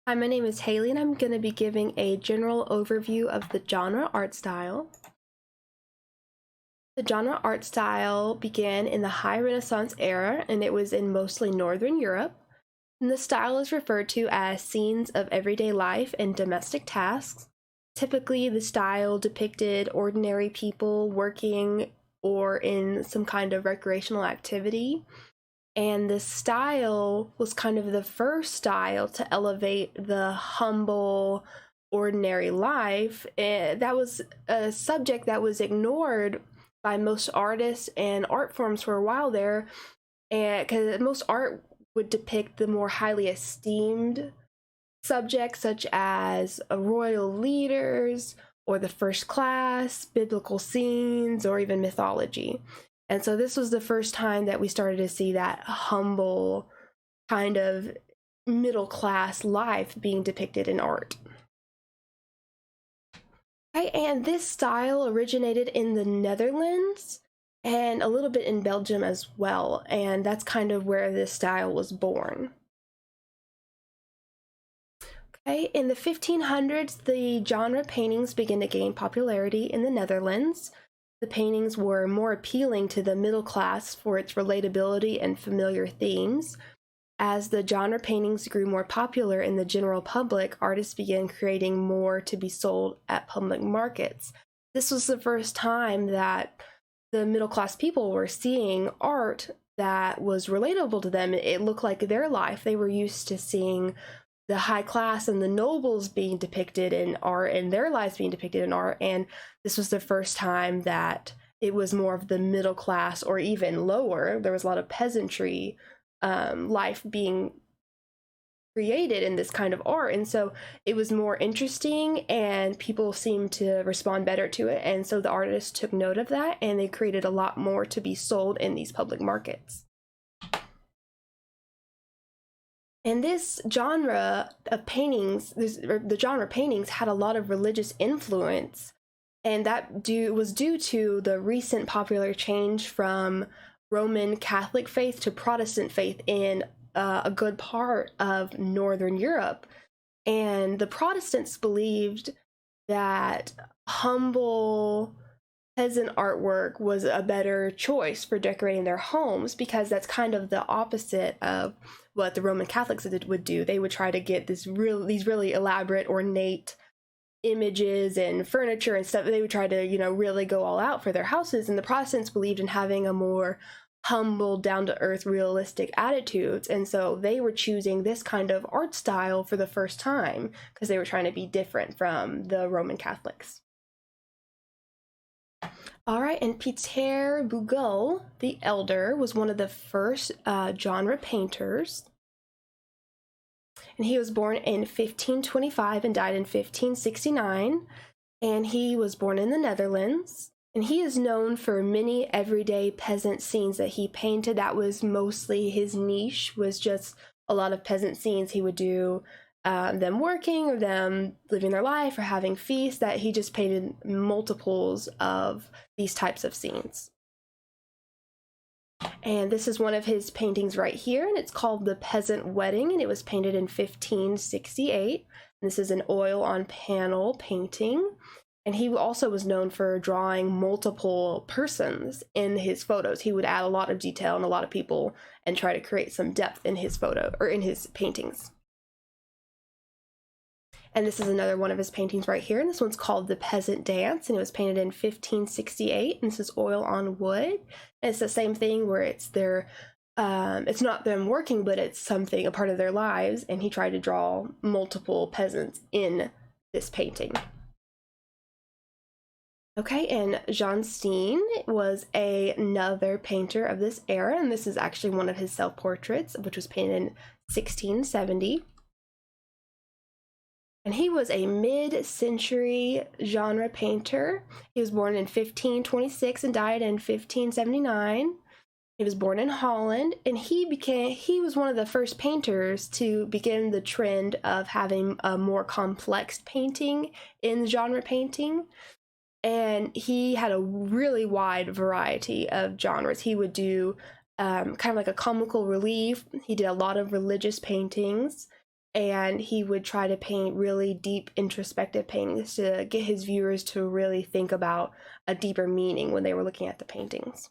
Hi, my name is Haley, and I'm going to be giving a general overview of the genre art style. The genre art style began in the High Renaissance era, and it was in mostly Northern Europe. And the style is referred to as scenes of everyday life and domestic tasks. Typically, the style depicted ordinary people working or in some kind of recreational activity. And the style was kind of the first style to elevate the humble, ordinary life. That was a subject that was ignored by most artists and art forms for a while there, and because most art would depict the more highly esteemed subjects, such as royal leaders or the first class, biblical scenes, or even mythology. And so this was the first time that we started to see that humble kind of middle class life being depicted in art. Okay, and this style originated in the Netherlands and a little bit in Belgium as well, and that's kind of where this style was born. Okay, in the 1500s, the genre paintings began to gain popularity in the Netherlands. The paintings were more appealing to the middle class for its relatability and familiar themes. As the genre paintings grew more popular in the general public, artists began creating more to be sold at public markets. This was the first time that the middle class people were seeing art that was relatable to them. It looked like their life. They were used to seeing the high class and the nobles being depicted in art and their lives being depicted in art, and this was the first time that it was more of the middle class or even lower. There was a lot of peasantry life being created in this kind of art, and so it was more interesting and people seemed to respond better to it, and so the artists took note of that and they created a lot more to be sold in these public markets. And this genre of paintings, the genre paintings had a lot of religious influence, and that was due to the recent popular change from Roman Catholic faith to Protestant faith in a good part of Northern Europe. And the Protestants believed that humble peasant artwork was a better choice for decorating their homes, because that's kind of the opposite of what the Roman Catholics would do. They would try to get these really elaborate, ornate images and furniture and stuff. They would try to, really go all out for their houses. And the Protestants believed in having a more humble, down-to-earth, realistic attitudes. And so they were choosing this kind of art style for the first time because they were trying to be different from the Roman Catholics. All right, and Pieter Bruegel the Elder was one of the first genre painters. And he was born in 1525 and died in 1569. And he was born in the Netherlands. And he is known for many everyday peasant scenes that he painted. That was mostly his niche, was just a lot of peasant scenes. He would do them working or them living their life or having feasts, that he just painted multiples of these types of scenes. And this is one of his paintings right here, and it's called The Peasant Wedding, and it was painted in 1568. And this is an oil on panel painting. And he also was known for drawing multiple persons in his photos. He would add a lot of detail and a lot of people and try to create some depth in his photo or in his paintings. And this is another one of his paintings right here, and this one's called The Peasant Dance, and it was painted in 1568, and this is oil on wood. And it's the same thing where it's not them working, but it's something, a part of their lives, and he tried to draw multiple peasants in this painting. Okay, and Jan Steen was another painter of this era, and this is actually one of his self-portraits, which was painted in 1670. And he was a mid-century genre painter. He was born in 1526 and died in 1579. He was born in Holland, and he was one of the first painters to begin the trend of having a more complex painting in genre painting. And he had a really wide variety of genres. He would do kind of like a comical relief. He did a lot of religious paintings. and he would try to paint really deep introspective paintings to get his viewers to really think about a deeper meaning when they were looking at the paintings.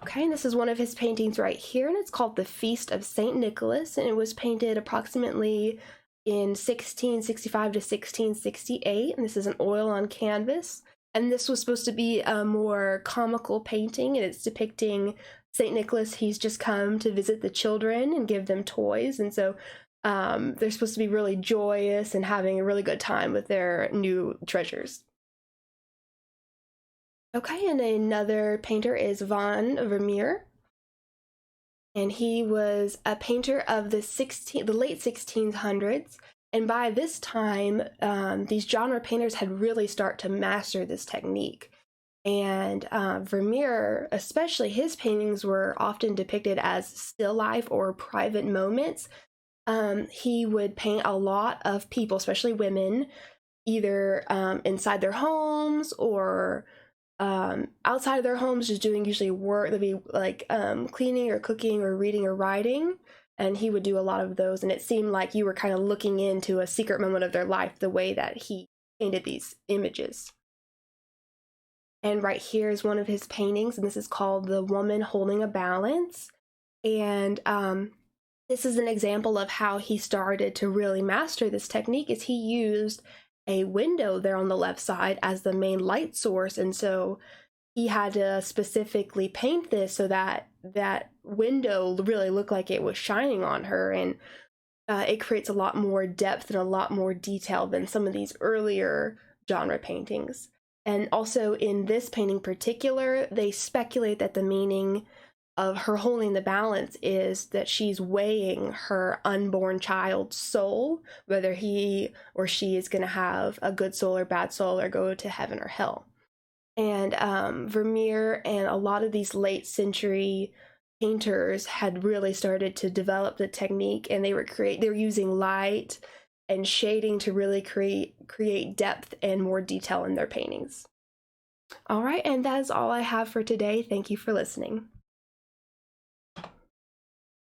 Okay, and this is one of his paintings right here, and it's called The Feast of St. Nicholas, and it was painted approximately in 1665 to 1668, and this is an oil on canvas. And this was supposed to be a more comical painting, and it's depicting St. Nicholas. He's just come to visit the children and give them toys, and so they're supposed to be really joyous and having a really good time with their new treasures. Okay, and another painter is Van Vermeer, and he was a painter of the late 1600s. And by this time, these genre painters had really started to master this technique. And Vermeer, especially, his paintings were often depicted as still life or private moments. He would paint a lot of people, especially women, either inside their homes or outside of their homes, just doing usually work. They'd be like cleaning or cooking or reading or writing. And he would do a lot of those, and it seemed like you were kind of looking into a secret moment of their life the way that he painted these images. And right here is one of his paintings, and this is called The Woman Holding a Balance. And this is an example of how he started to really master this technique. Is he used a window there on the left side as the main light source, and so he had to specifically paint this so that that window really looked like it was shining on her, and it creates a lot more depth and a lot more detail than some of these earlier genre paintings. And also in this painting in particular, they speculate that the meaning of her holding the balance is that she's weighing her unborn child's soul, whether he or she is going to have a good soul or bad soul or go to heaven or hell. And Vermeer and a lot of these late century painters had really started to develop the technique, and they were using light and shading to really create depth and more detail in their paintings. All right, and that is all I have for today. Thank you for listening.